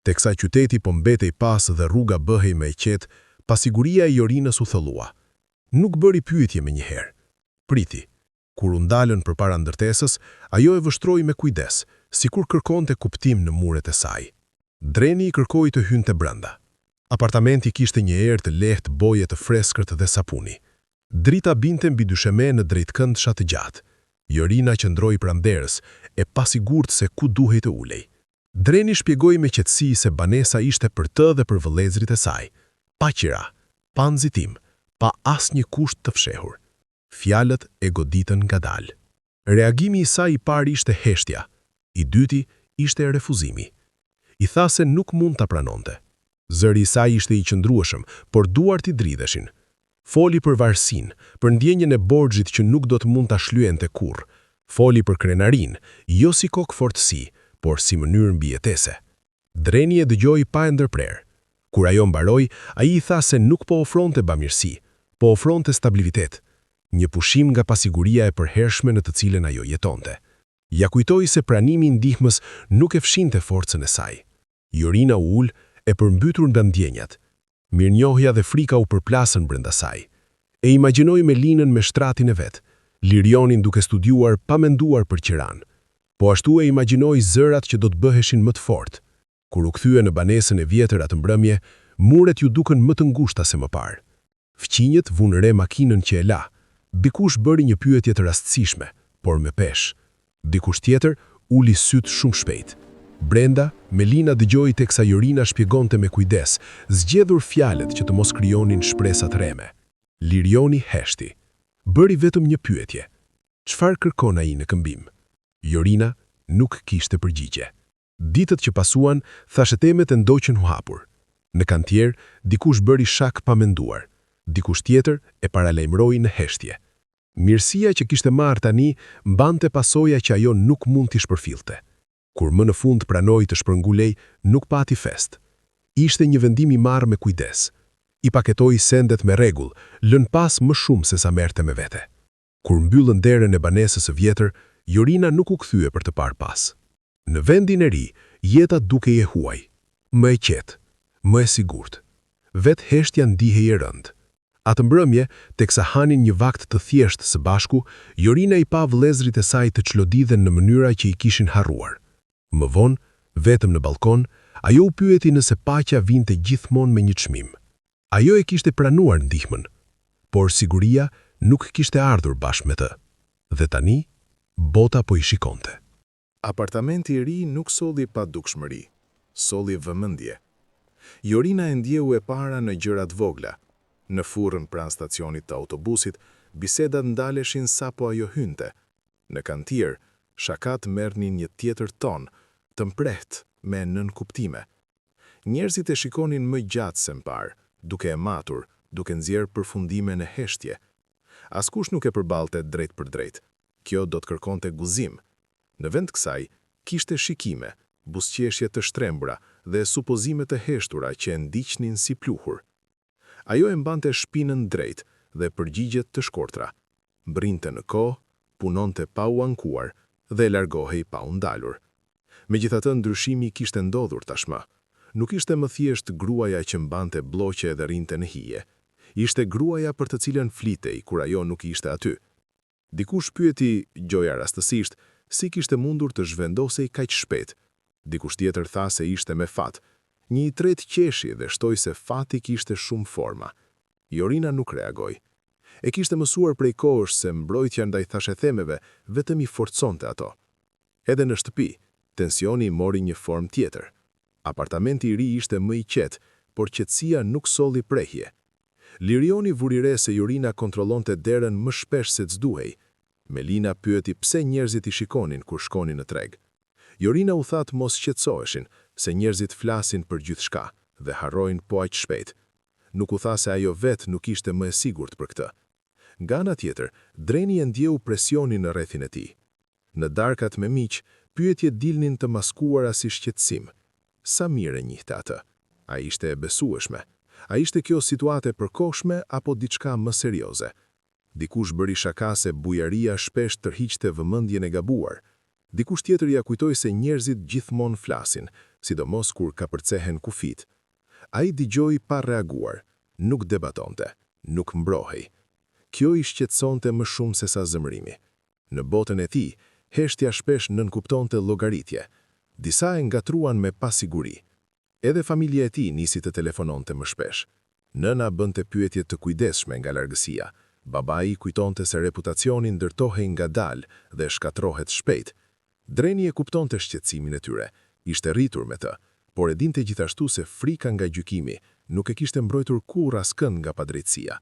Teksa qyteti po mbetej pas dhe rruga bëhej më e qetë, pasiguria e Jorinës u thellua. Nuk bëri pyetje menjëherë. Priti. Kur u ndalën përpara ndërtesës, ajo e vështroi me kujdes, sikur kërkonte kuptim në muret e saj. Dreni i kërkoi të hynte brenda. Apartamenti kishte një erë të lehtë, boje të freskët dhe sapuni. Drita binte mbi dysheme në drejtkënd të gjatë. Jorina qëndroi pranë derës, e pasigurt se ku duhej të ulej. Dreni shpjegoi me qetësi se banesa ishte për të dhe për vëllezrit e saj. Pa qira, pa nxitim, pa asnjë kusht të fshehur. Fjalët e goditën ngadalë. Reagimi i saj i parë ishte heshtja, i dyti ishte refuzimi. I tha se nuk mund ta pranonte. Zëri i saj ishte i qëndrueshëm, por duart i dridheshin. Foli për varësinë, për ndjenjën e borxhit që nuk do të mund ta shlyente kurrë. Foli për krenarin, jo si kokë fortësi, por si mënyrë mbijetese. Dreni e dëgjoi pa e ndërprer. Kur ajo mbaroi, ai i tha se nuk po ofronte bamirësi, po ofronte stabilitet. Një pushim nga pasiguria e përhershme në të cilën ajo jetonte. Ja kujtoi se pranimi i ndihmës nuk e fshinte forcën e saj. Jorina u ul, e përmbytur nga ndjenjat. Mirënjohja dhe frika u përplasën brenda saj. E imagjinoi Melinën me shtratin e vet, Lirionin duke studiuar pa menduar për qiran. Po ashtu e imagjinoi zërat që do të bëheshin më të fortë. Kur u kthye në banesën e vjetër atë mbrëmje, muret ju dukën më të ngushta se më parë. Fqinjet vunë re makinën që e la. Dikush bëri një pyetje të rastësishme, por me peshë. Dikush tjetër uli syt shumë shpejt. Brenda, Melina dëgjoi teksa Jorina shpjegonte me kujdes, zgjedhur fjalët që të mos krijonin shpresa të rreme. Lirioni heshti. Bëri vetëm një pyetje. Çfarë kërkon ai në këmbim? Jorina nuk kishte përgjigje. Ditët që pasuan, thashetemet e ndoqën u hapur. Në kantier, dikush bëri shak pa menduar. Dikush tjetër e paralajmëroi në heshtje. Mirësia që kishte marrë tani mbante pasoja që ajo nuk mund t'i shpërfillte. Kur më në fund pranoi të shpërngulej, nuk pati fest. Ishte një vendim i marrë me kujdes. I paketoi sendet me rregull, lën pas më shumë se sa merrte me vete. Kur mbyllën derën e banesës së vjetër, Jorina nuk u kthye për të parë pas. Në vendin e ri, jeta dukej e huaj, më e qetë, më e sigurt. Vetë heshtja ndihej e rëndë. Atë mbrëmje, teksa hanin një vakt të thjeshtë së bashku, Jorina i pa vëllezërit e saj të çlodithen në mënyra që i kishin harruar. Më vonë, vetëm në balkon, ajo u pyeti nëse paqja vinte gjithmonë me një çmim. Ajo e kishte pranuar ndihmën, por siguria nuk kishte ardhur bashkë me të. Dhe tani, bota po i shikonte. Apartamenti i ri nuk solli pa dukshmëri, solli vëmendje. Jorina e ndjeu e para në gjërat vogla. Në furrën pranë stacionit të autobusit, bisedat ndaleshin sapo ajo hynte. Në kantier, shakat merrnin një tjetër ton, të mprehtë me nënkuptime. Njerëzit e shikonin më gjatë se m'parë, duke e matur, duke nxjerrë përfundime në heshtje. Askush nuk e përballte drejt për drejt. Kjo do të kërkonte guzim. Në vend kësaj, kishte shikime, buzëqeshje të shtrembura dhe supozime të heshtura që e ndiqnin si pluhur. Ajo e mbante shpinën drejt dhe përgjigjet të shkortra. Mbrinte në kohë, punonte pa u ankuar dhe largohej pa u ndalur. Megjithatë, ndryshimi kishte ndodhur tashmë. Nuk ishte më thjesht gruaja që mbante bloqe dhe rinte në hije. Ishte gruaja për të cilën flitej kur ajo nuk ishte aty. Dikush pyeti, gjoja rastësisht, si kishte mundur të zhvendosej kaq shpejt. Dikush tjetër tha se ishte me fat. Një i tretë qeshi dhe shtoi se fati kishte shumë forma. Jorina nuk reagoi. E kishte mësuar prej kohësh se mbrojtja ndaj thashethemeve vetëm i forconte ato. Edhe në shtëpi, tensioni mori një formë tjetër. Apartamenti i ri ishte më i qetë, por qetësia nuk solli prehje. Lirioni vuri re se Jorina kontrollonte derën më shpesh se ç'duhej. Melina pyeti pse njerëzit i shikonin kur shkonin në treg. Jorina u tha të mos qetësoheshin, se njerëzit flasin për gjithçka dhe harrojnë po aq shpejt. Nuk u tha se ajo vetë nuk ishte më e sigurt për këtë. Nga ana tjetër, dreni e ndjeu presionin në rrethin e tij. Në darkat me miq, pyetjet dilnin të maskuara si shqetësim. Sa mirë e njihte atë? A ishte e besueshme? A ishte kjo situate përkohshme apo diçka më serioze? Dikush bëri shaka se bujaria shpesh tërhiqte vëmendjen e gabuar. Dikush tjetër ja kujtoi se njerëzit gjithmonë flasin, sidomos kur ka përcehen kufit. Ai dëgjoi pa reaguar, nuk debatonte, nuk mbrohej. Kjo i shqetësonte më shumë se sa zemërimi. Në botën e tij, heshtja shpesh nënkuptonte llogaritje. Disa e ngatruan me pasiguri. Edhe familja e tij nisi të telefononte më shpesh. Nëna bënte pyetje të kujdesshme nga largësia. Babai kujtonte se reputacioni ndërtohej ngadalë dhe shkatrohet shpejt. Dreni e kuptonte shqetësimin e tyre, ishte rritur me të, por e dinte gjithashtu se frika nga gjykimi nuk e kishte mbrojtur kurrë askënd nga padrejtësia.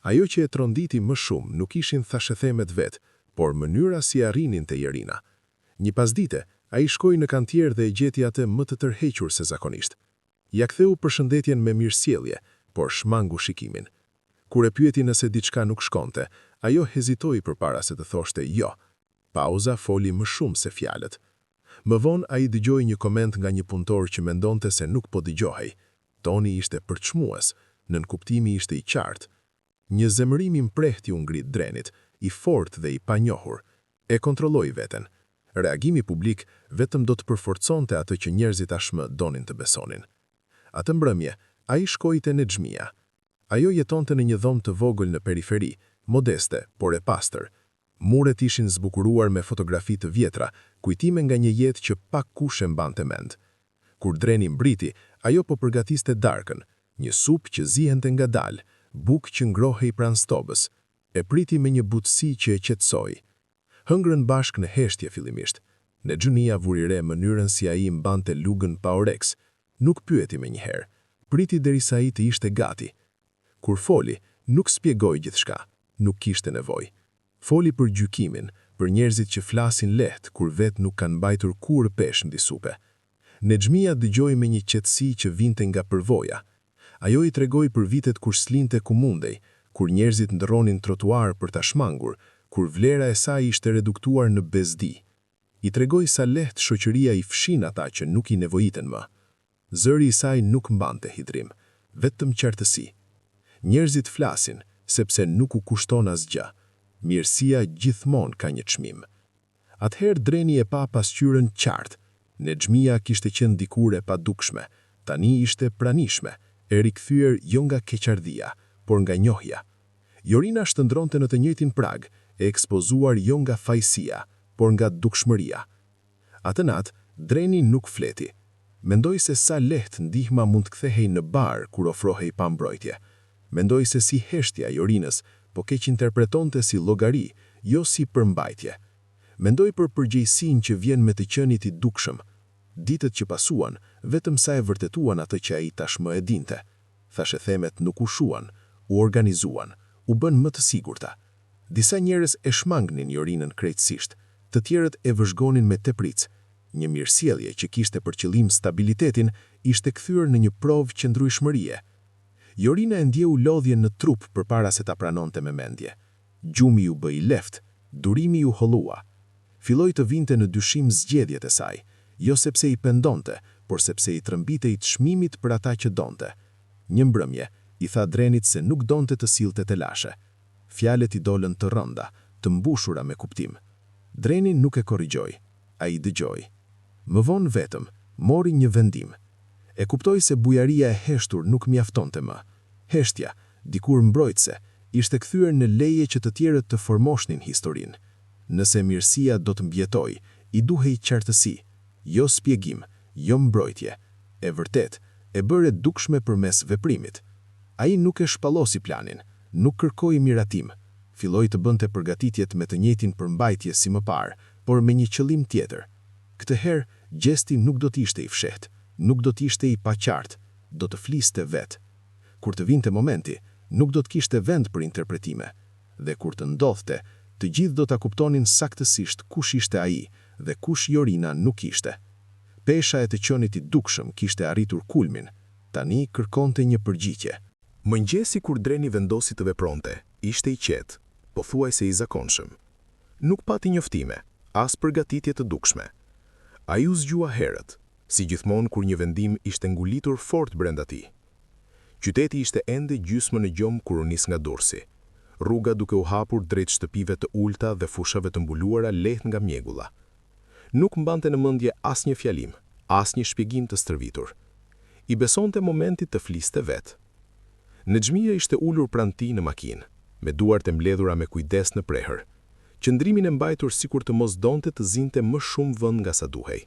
Ajo që e tronditi më shumë nuk ishin thashethemet vet, por mënyra si arrinin te Jorina. Një pasdite, ai shkoi në kantier dhe e gjeti atë më të tërhequr se zakonisht. Ja ktheu përshëndetjen me mirësjellje, por shmangu shikimin. Kur e pyeti nëse diçka nuk shkonte, ajo hezitoi përpara se të thoshte jo. Pauza foli më shumë se fjalët. Më vonë ai dëgjoi një koment nga një punëtor që mendonte se nuk po dëgjohej. Toni ishte përçmues, nënkuptimi ishte i qartë. Një zemërim i mprehtë u ngrit drenit, i fortë dhe i panjohur. E kontrolloi veten. Reagimi publik vetëm do të përforconte atë që njerëzit tashmë donin të besonin. Atë mbrëmje, ai shkoi te Nexhmia. Ajo jetonte në një dhomë të vogël në periferi, modeste, por e pastër. Muret ishin zbukuruar me fotografi të vjetra, kujtime nga një jetë që pak kush e mbante mend. Kur dreni mbriti, ajo po përgatiste darkën, një supë që zihente ngadalë, bukë që ngrohej pranë stobës. E priti me një butësi që e qetësoi. Hëngrën bashkë në heshtje fillimisht. Nexhmia vuri re mënyrën si ai mbante lugën pa oreks. Nuk pyeti menjëherë. Priti derisa ai të ishte gati. Kur foli, nuk spjegoi gjithçka, nuk kishte nevojë. Foli për gjykimin, për njerëzit që flasin lehtë kur vetë nuk kanë mbajtur kurrë peshë mbi supe. Nexhmia dëgjoi me një qetësi që vinte nga përvoja. Ajo i tregoi për vitet kur slinte ku mundej, kur njerëzit ndërronin trotuar për ta shmangur, kur vlera e saj ishte reduktuar në bezdi. I tregoi sa lehtë shoqëria i fshin ata që nuk i nevojiten më. Zëri i saj nuk mbante hidrim, vetëm qartësi. Njerëzit flasin, sepse nuk u kushton asgjë. Mirësia gjithmonë ka një çmim. Atëherë dreni e pa pasqyrën qartë. Nexhmia kishte qenë dikur e padukshme, tani ishte pranishme, e rikthyer jo nga keqardhia, por nga njohja. Jorina shndronte në të njëjtin prag, e ekspozuar jo nga fajësia, por nga dukshmëria. Atë natë, Dreni nuk fleti. Mendoi se sa lehtë ndihma mund të kthehej në bar kur ofrohej pa mbrojtje. Mendoi se si heshtja e Jorinës, po keq interpretonte si llogari, jo si përmbajtje. Mendoi për përgjegjësinë që vjen me të qenit i dukshëm. Ditët që pasuan, vetëm sa e vërtetuan atë që ai tashmë e dinte. Thashë themet nuk u shuan, u organizuan, u bën më të sigurta. Disa njerëz e shmangnin Jorinën krejtësisht, të tjerët e vëzhgonin me tepric. Një mirësjellje që kishte për qëllim stabilitetin ishte kthyer në një provë qëndrueshmërie. Jorina e ndjeu lodhjen në trup përpara se ta pranonte me mendje. Gjumi u bë i lehtë, durimi u hollua. Filloi të vinte në dyshim zgjedhjet e saj, jo sepse i pendonte, por sepse i trembitej të çmimit për ata që donte. Një mbrëmje i tha Drenit se nuk donte të sillte të lashe. Fjalët i dolën të rënda, të mbushura me kuptim. Dreni nuk e korrigjoi, ai dëgjoi. Më vonë vetëm, mori një vendim. E kuptoi se bujaria e heshtur nuk mjaftonte më. Heshtja, dikur mbrojtëse, ishte kthyer në leje që të tjerët të formoshnin historinë. Nëse mirësia do të mbjetoj, i duhej qartësi, jo spjegim, jo mbrojtje. E vërtet, e bëre dukshme përmes veprimit. Ai nuk e shpallosi planin, nuk kërkoi miratim. Filloi të bënte përgatitjet me të njëjtin përmbajtje si më parë, por me një qëllim tjetër. Këtë herë, gjesti nuk do të ishte i fshehtë, nuk do të ishte i paqartë, do të fliste vetë. Kur të vinte momenti, nuk do të kishte vend për interpretime, dhe kur të ndodhte, të gjithë do ta kuptonin saktësisht kush ishte ai dhe kush Jorina nuk ishte. Pesha e të qenit i dukshëm kishte arritur kulmin, tani kërkonte një përgjigje. Mëngjesi kur Dreni vendosi të vepronte, ishte i qetë, pothuajse i zakonshëm. Nuk pati njoftime, as përgatitje të dukshme. Ai u zgjua herët, si gjithmonë kur një vendim ishte ngulitur fort brenda tij. Qyteti ishte ende gjysmë në gjom kur u nis nga Durrësi. Rruga duke u hapur drejt shtëpive të ulta dhe fushave të mbuluara lehtë nga mjegulla. Nuk mbante në mendje asnjë fjalim, asnjë shpjegim të stërvitur. I besonte momentit të fliste vetë. Në xhmije ishte ulur pranë tij në makinë, me duart e mbledhura me kujdes në prehër. Qëndrimin e mbajtur sikur të mos donte të zinte më shumë vend nga sa duhej.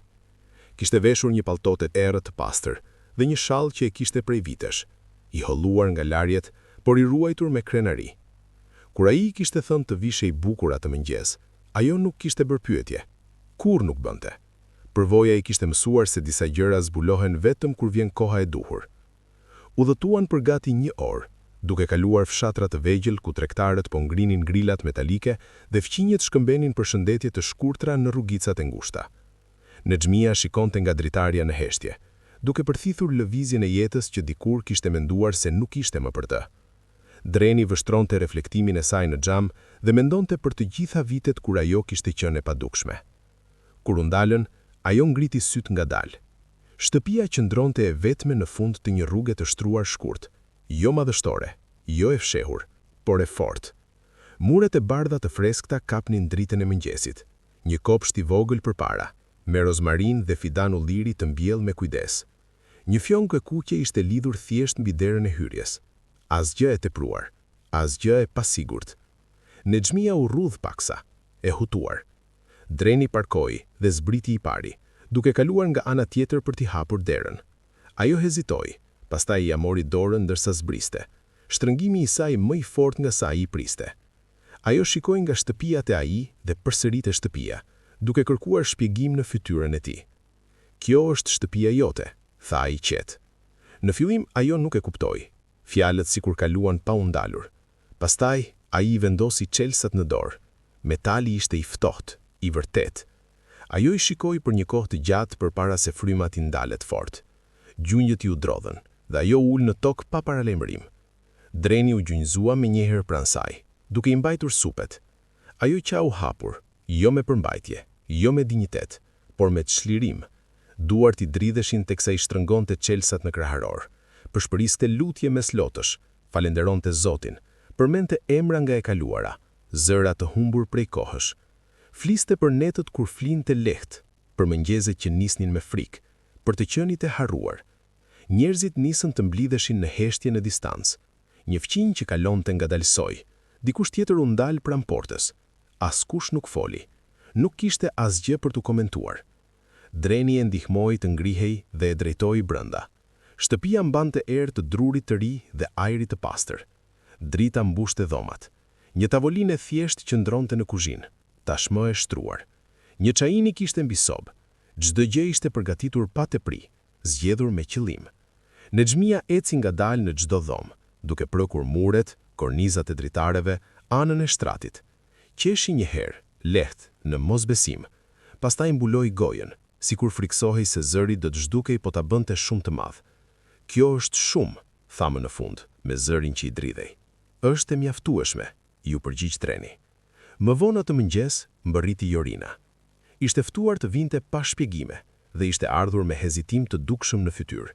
Kishte veshur një palltote të errët të pastër dhe një shall që e kishte prej vitesh, i holluar nga larjet, por i ruajtur me krenari. Kur ai kishte thënë të vishej bukur atë mëngjes, ajo nuk kishte bërë pyetje. Kur nuk bënte. Përvoja i kishte mësuar se disa gjëra zbulohen vetëm kur vjen koha e duhur. Udhëtuan për gati një orë, duke kaluar fshatra të vegjël ku tregtarët po ngrinin grilat metalike dhe fqinjet shkëmbenin përshëndetje të shkurtra në rrugicat e ngushta. Në xhmia shikonte nga dritarja në heshtje, duke përthithur lëvizjen e jetës që dikur kishte menduar se nuk ishte më për të. Dreni vështronte reflektimin e saj në xham dhe mendonte për të gjitha vitet kur ajo kishte qenë e padukshme. Kur u ndalën, ajo ngriti syt ngadalë. Shtëpia qëndronte e vetme në fund të një rruge të shtruar shkurt, jo madhështore, jo e fshehur, por e fortë. Muret e bardha të freskëta kapnin dritën e mëngjesit. Një kopsht i vogël përpara, me rozmarin dhe fidan ulliri të mbjell me kujdes. Një fjonkë e kuqe ishte lidhur thjesht mbi derën e hyrjes. Asgjë e tepruar, asgjë e pasigurt. Në xhmia u rrudh paksa, e hutuar. Dreni parkoi dhe zbriti i pari, duke kaluar nga ana tjetër për t'i hapur derën. Ajo hezitoi, pastaj ia mori dorën ndërsa zbriste. Shtrëngimi i saj më i fortë nga sa ai i priste. Ajo shikoi nga shtëpia te ai dhe përsërite shtëpia, duke kërkuar shpjegim në fytyrën e tij. Kjo është shtëpia jote, tha ai qetë. Në fillim ajo nuk e kuptoi. Fjalët sikur kaluan pa u ndalur. Pastaj ai vendosi çelsat në dorë. Metali ishte i ftohtë, i vërtet. Ajo i shikoi për një kohë të gjatë përpara se frymat i ndalet fort. Gjunjët i u drodhën dhe ajo ul në tokë pa paralajmërim. Dreni u gjunjëzua me njëherë pranë saj, duke i mbajtur supet. Ajo qau hapur, jo me përmbajtje, jo me dinjitet, por me çlirim. Duart i dridheshin teksa i shtrëngonte çelsat në kraharor. Përshpëriste lutje mes lotësh, falenderonte Zotin, përmendte emra nga e kaluara, zëra të humbur prej kohësh. Fliste për netët kur flinte lehtë, për mëngjezet që nisnin me frikë, për të qenit e harruar. Njerëzit nisën të mblidheshin në heshtje në distancë. Një fqinj që kalonte ngadalsoi. Dikush tjetër u ndal pranë portës. Askush nuk foli. Nuk kishte asgjë për të komentuar. Dreni e ndihmoi të ngrihej dhe e drejtoi brenda. Shtëpia mbante erë të drurit të ri dhe ajrit të pastër. Drita mbushte dhomat. Një tavolinë e thjeshtë qëndronte në kuzhinë, tashmë e shtruar. Një çajini kishte mbi sobë. Çdo gjë ishte përgatitur pa tepri, zgjedhur me qëllim. Nexhmia eci ngadalë në çdo dhomë, duke prëkur muret, kornizat e dritareve, anën e shtratit. Qeshi një herë, lehtë, në mosbesim, pastaj mbuloi gojën, sikur friksohej se zëri do të zhdukej po ta bënte shumë të madh. Kjo është shumë, thamë në fund, me zërin që i dridhej. Është e mjaftueshme, ju përgjigj Dreni. Më vonë atë mëngjes, mbërriti Jorina. Ishte ftuar të vinte pa shpjegime dhe ishte ardhur me hezitim të dukshëm në fytyrë.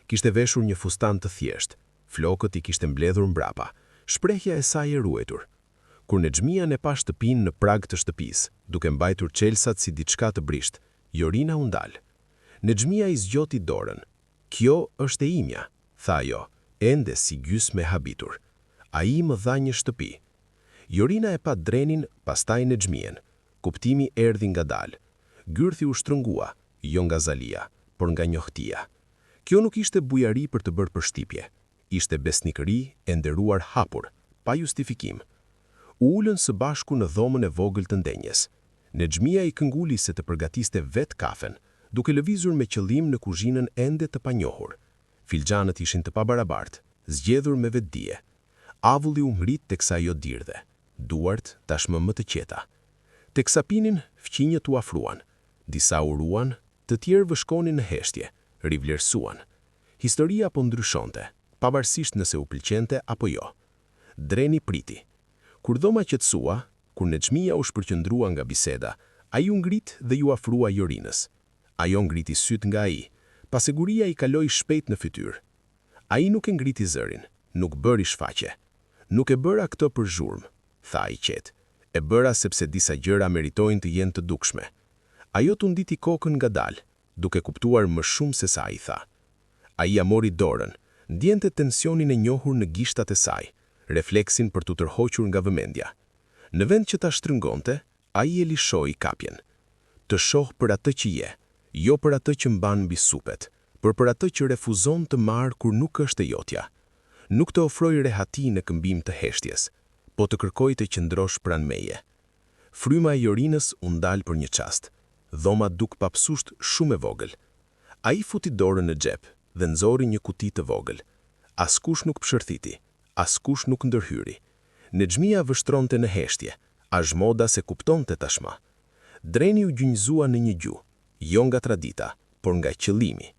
Kishte veshur një fustan të thjeshtë, flokët i kishte mbledhur mbrapa, shprehja e saj e ruetur. Kur Nexhmia ne pa shtëpinë në prag të shtëpisë, duke mbajtur çelsat si diçka të brisht, Jorina u ndal. Nexhmia i zgjoti dorën. Kjo është e imja, tha ajo, ende si gjysmë e habitur. Ai më dha një shtëpi. Jorina e pa Drenin, pastaj Nexhmien. Kuptimi erdhi ngadalë. Gyrthi u shtrëngua, jo nga zalia, por nga njohtia. Kjo nuk ishte bujari për të bërë përshtypje. Ishte besnikëri e nderuar hapur, pa justifikim. U ulën së bashku në dhomën e vogël të ndenjes. Nexhmia i kënguli se të përgatiste vetë kafen, duke lëvizur me qëllim në kuzhinën ende të panjohur. Filxhanët ishin të pabarabartë, zgjedhur me vetdije. Avulli u ngrit teksa ajo dirdhe, duart tashmë më të qeta. Teksa pinin, fqinjët u afruan. Disa u ruan, të tjerë vëshkonin në heshtje, rivlerësuan. Historia po ndryshonte, pavarësisht nëse u pëlqente apo jo. Dreni priti. Kur dhoma qetësua, kur Nexhmia u shpërqendrua nga biseda, ai u ngrit dhe ju afrua Jorinës. Ajo ngriti syt nga ai, pasiguria i kaloi shpejt në fytyrë. Ai nuk e ngriti zërin, nuk bëri shfaqje. Nuk e bëra këtë për zhurmë, tha ai qetë. E bëra sepse disa gjëra meritojnë të jenë të dukshme. Ajo t'u nditi kokën ngadalë, duke kuptuar më shumë se sa ai tha. Ai ja mori dorën, ndjente tensionin e njohur në gishtat e saj, refleksin për t'u tërhoqur nga vëmendja. Në vend që ta shtrëngonte, ai e lishoi kapjen. Të shoh për atë që je, jo për atë që mban mbi supet, por për atë që refuzon të marrë kur nuk është e jotja. Nuk të ofroj rehati në këmbim të heshtjes, po të kërkoj të qëndrosh pranë meje. Fryma e Jorinës u ndal për një çast, dhoma duk papsusht shumë e vogël. Ai futi dorën në xhep dhe nxori një kuti të vogël. Askush nuk pshërthiti, askush nuk ndërhyri. Nexhmia vështronte në heshtje, azhmoda se kuptonte tashmë. Dreni u gjynjëzua në një gjuhë, jo nga tradita, por nga qëllimi.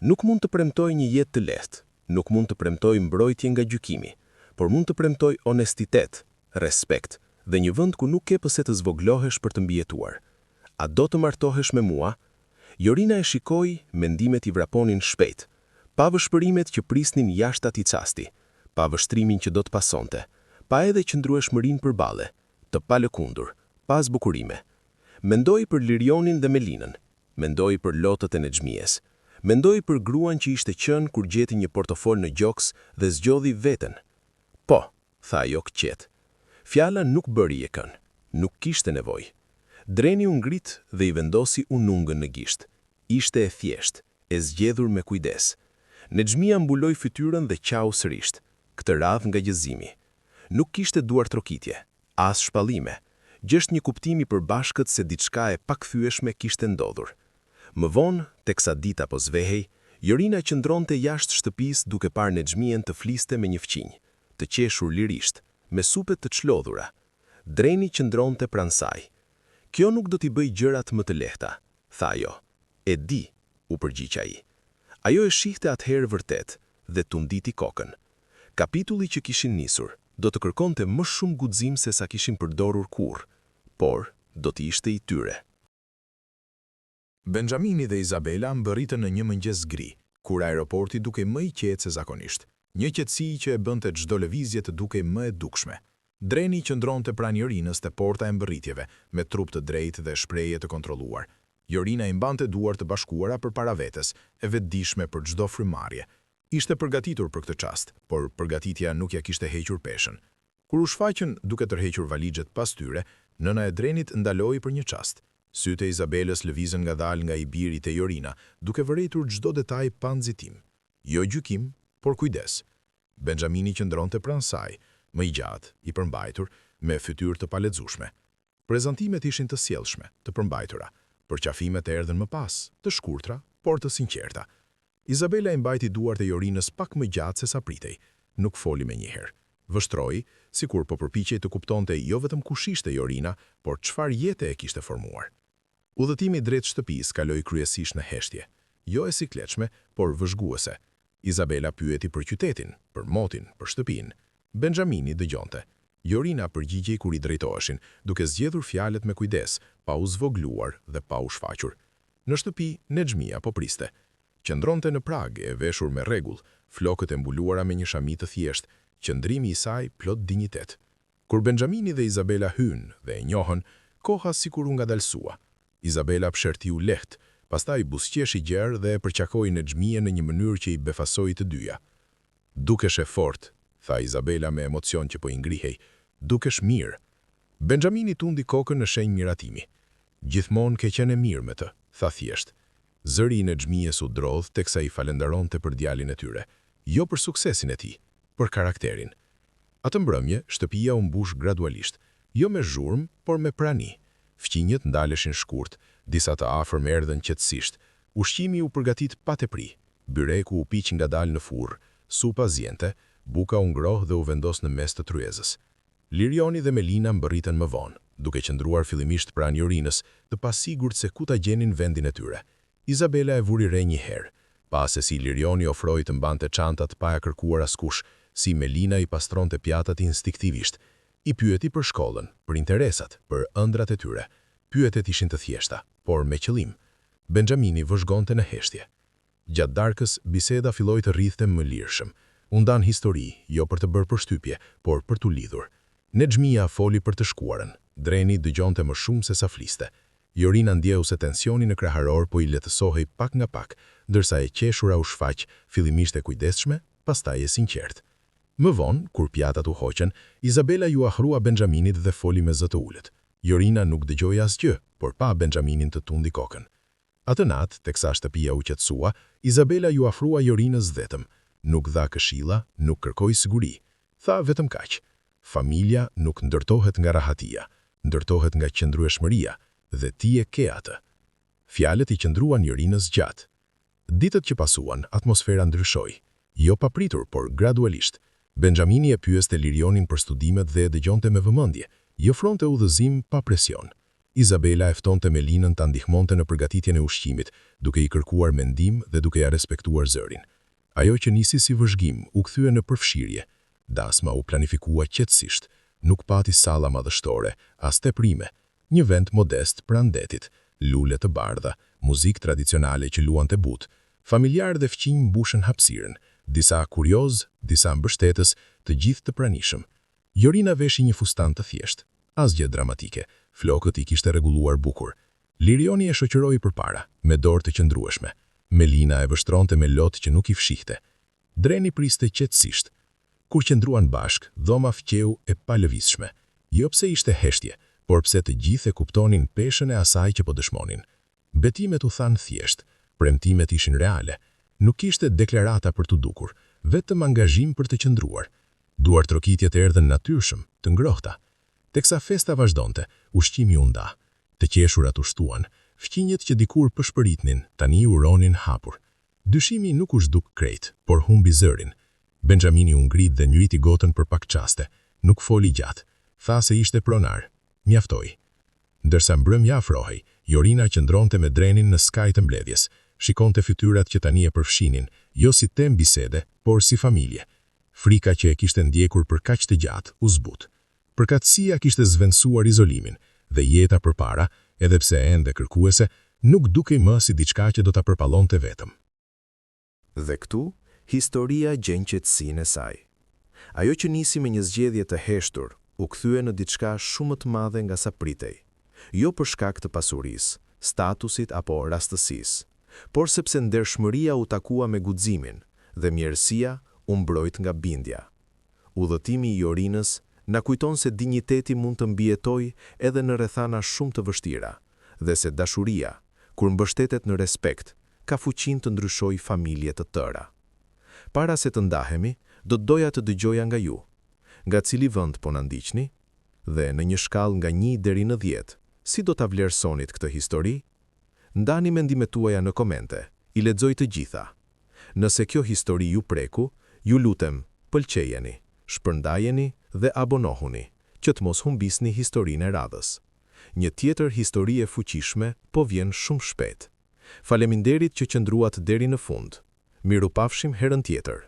Nuk mund të premtoj një jetë të lehtë, nuk mund të premtoj mbrojtje nga gjykimi, por mund të premtoj onestitet, respekt dhe një vend ku nuk ke pse të zvoglohesh për të mbijetuar. A do të martohesh me mua? Jorina e shikoi, mendimet i vraponin shpejt, pa vëshpërimet që prisnin jashtë atij çasti, pa vështrimin që do të pasonte, pa edhe qëndrueshmërinë përballë, të palëkundur, pa zbukurime. Mendoi për Lirionin dhe Melinën, mendoi për lotët e Nexhmies, mendoi për gruan që ishte qenë kur gjeti një portofol në gjoks dhe zgjodhi veten. Po, tha ajo qetë. Fjala nuk bëri e kën, nuk kishte nevojë. Dreni u ngrit dhe i vendosi unungën në gisht. Ishte e thjeshtë, e zgjedhur me kujdes. Nexhmia mbuloi fytyrën dhe qau sërish, këtë radhë nga gjëzimi. Nuk kishte duar trokitje, as shpallime. Gjështë një kuptimi përbashkët se diçka e pakthyeshme kishte ndodhur. Më vonë, teksa dita po zvehej, Jorina qëndronte jashtë shtëpisë duke parë Nexhmien të fliste me një fqinj, të qeshur lirisht, me supet të çlodhura. Dreni qëndronte pranë saj. Kjo nuk do t'i bëj gjërat më të lehta, tha ajo. E di, u përgjigj ai. Ajo e shihte atëherë vërtet dhe t'u nditi kokën. Kapitulli që kishin nisur do të kërkonte më shumë guxim se sa kishin përdorur kurrë, por do t'i ishte i tyre. Benjamini dhe Izabela mbërritën në një mëngjes gri, kur aeroporti dukej më i qetë se zakonisht. Një qetësi që e bënte çdo lëvizje të dukej më e dukshme. Dreni qëndronte pranë Jorinës te porta e mbërritjeve, me trup të drejtë dhe shprehje të kontrolluar. Jorina i mbante duart të bashkuara përpara vetes, e vetëdijshme për çdo frymarrje. Ishte përgatitur për këtë çast, por përgatitja nuk ja kishte hequr peshën. Kur u shfaqën duke tërhequr valixhet pas tyre, nëna e Drenit ndaloi për një çast. Sytë e Izabelës lëvizën ngadalë nga i biri te Jorina, duke vërejtur çdo detaj pa nxitim. Jo gjykim, por kujdes. Benjamini qëndronte pranë saj, më i gjatë, i përmbajtur, me fytyrë të palexueshme. Prezantimet ishin të sjellshme, të përmbajtura, përqafimet erdhën më pas, të shkurtra, por të sinqerta. Izabela e mbajti duart e Jorinës pak më gjatë se sa pritej, nuk foli menjëherë. Vështroi, sikur po përpiqej të kuptonte jo vetëm kush ishte Jorina, por çfarë jete e kishte formuar. Udhëtimi drejt shtëpisë kaloi kryesisht në heshtje, jo e sikletshme, por vëzhguese. Izabela pyeti për qytetin, për motin, për shtëpinë. Benjamini dëgjonte. Jorina përgjigjej kur i drejtoheshin, duke zgjedhur fjalët me kujdes, pa u zvogluar dhe pa u shfaqur. Në shtëpi, Nexhmia po priste. Qëndronte në prag e veshur me rregull, flokët e mbuluara me një shami të thjeshtë, qëndrimi i saj plot dinjitet. Kur Benjamini dhe Izabela hynë dhe e njohën, koha sikur u ngadalsua. Izabela pshertiu lehtë, pastaj buzëqeshi gjerë dhe e përqakoi Nexhmien në një mënyrë që i befasoi të dyja. Dukesh e fortë, tha Izabela me emocion që po i ngrihej. Dukesh mirë. Benjamini tundi kokën në shenjë miratimi. Gjithmonë ke qenë mirë me të, tha thjesht. Zëri i Nexhmies u drodh teksa i falenderonte për djalin e tyre, jo për suksesin e tij, për karakterin. Atë mbrëmje, shtëpia u mbush gradualisht, jo me zhurmë, por me prani. Fqinjët ndaleshin shkurt, disa të afërm erdhën qetësisht. Ushqimi u përgatit pa tepri. Byreku u piq ngadalë në furrë, supa zjente, buka u ngroh dhe u vendos në mes të tryezës. Lirioni dhe Melina mbërritën më vonë, duke qëndruar fillimisht pranë Jorinës, të pasigurt se ku ta gjenin vendin e tyre. Izabela e vuri re një herë, pas se si Lirioni ofroi të mbante çantat pa e kërkuar askush, si Melina i pastronte pjatat instinktivisht. I pyeti për shkollën, për interesat, për ëndrat e tyre. Pyetet ishin të thjeshta, por me qëllim. Benjamini vëzhgonte në heshtje. Gjatë darkës, biseda filloi të rrithte më lirshëm. U ndan histori, jo për të bërë përshtypje, por për t'u lidhur. Nexhmia foli për të shkuarën. Dreni dëgjonte më shumë se sa fliste. Jorina ndjeu se tensioni në kraharor po i letësohej pak nga pak, ndërsa e qeshura u shfaq, fillimisht e kujdesshme, pastaj e sinqertë. Më vonë, kur pjatat u hoqën, Izabela ju afrua Benjaminit dhe foli me zë të ulët. Jorina nuk dëgjoi asgjë, por pa Benjaminin të tundi kokën. Atë natë, teksa shtëpia u qetësua, Izabela ju afrua Jorinës vetëm. Nuk dha këshilla, nuk kërkoi siguri. Tha vetëm kaq. Familja nuk ndërtohet nga rahatia, ndërtohet nga qëndrueshmëria, dhe ti e ke atë. Fjalët i qëndruan Jorinës gjatë. Ditët që pasuan, atmosfera ndryshoi. Jo papritur, por gradualisht. Benjamini e pyeste Lirionin për studimet dhe e dëgjonte me vëmendje, i ofronte udhëzim pa presion. Izabela e ftonte Melinën ta ndihmonte në përgatitjen e ushqimit, duke i kërkuar mendim dhe duke ja respektuar zërin. Ajo që nisi si vëzhgim u kthye në përfshirje. Dasma u planifikua qetësisht, nuk pati salla madhështore, as teprime. Një vend modest pranë detit, lule të bardha, muzikë tradicionale që luante but, familjar dhe fqinj mbushën hapësirën, disa kurioz, disa mbështetës, të gjithë të pranishëm. Jorina veshi një fustan të thjesht, asgjë dramatike, flokët i kishte rregulluar bukur. Lirioni e shoqëroi përpara, me dorë të qëndrueshme. Melina e vështronte me lot që nuk i fshihte. Dreni priste qetësisht. Kur qëndruan bashk, dhoma fqeu e palëvizshme. Jo pse ishte heshtje, por pse të gjithë e kuptonin peshën e asaj që po dëshmonin. Betimet u thanë thjesht, premtimet ishin reale. Nuk ishte deklarata për të dukur, vetëm angazhim për të qëndruar. Duar trokitjet erdhën natyrshëm, të ngrohta. Teksa festa vazhdonte, ushqimi u nda. Të qeshurat u shtuan, fqinjet që dikur pëshpëritnin, tani uronin hapur. Dyshimi nuk u zhduk krejt, por humbi zërin. Benjamini u ngrit dhe nyriti gotën për pak qaste, nuk foli gjatë. Tha se ishte pronar, mjaftoi. Ndërsa mbrëmja afrohej, Jorina qëndronte me Drenin në skaj të mbledhjes, shikonte fytyrat që tani e përfshinin, jo si tem bisede, por si familje. Frika që e kishte ndjekur për kaq të gjatë u zbut. Përkatësia kishte zvendësuar izolimin, dhe jeta përpara, edhe pse ende kërkuese, nuk dukej më si diçka që do ta përpallonte vetëm. Dhe këtu, historia gjen qetësinë e saj. Ajo që nisi me një zgjedhje të heshtur, u kthye në diçka shumë më të madhe nga sa pritej. Jo për shkak të pasurisë, statusit apo rastësisë, por sepse ndershmëria u takua me guximin, dhe mjerësia u mbrojt nga bindja. Udhëtimi i Jorinës na kujton se dinjiteti mund të mbijetojë edhe në rrethana shumë të vështira, dhe se dashuria, kur mbështetet në respekt, ka fuqinë të ndryshojë familje të tëra. Para se të ndahemi, do të doja të dëgjoja nga ju. Nga cili vend po na ndiqni? Dhe në një shkallë nga 1 deri në 10, si do ta vlerësonit këtë histori? Ndani mendimet tuaja në komente, i lexoj të gjitha. Nëse kjo histori ju preku, ju lutem, pëlqejeni, shpërndajeni dhe abonohuni, që të mos humbisni historinë e radhës. Një tjetër histori e fuqishme po vjen shumë shpejt. Faleminderit që qëndruat deri në fund. Mirupafshim herën tjetër.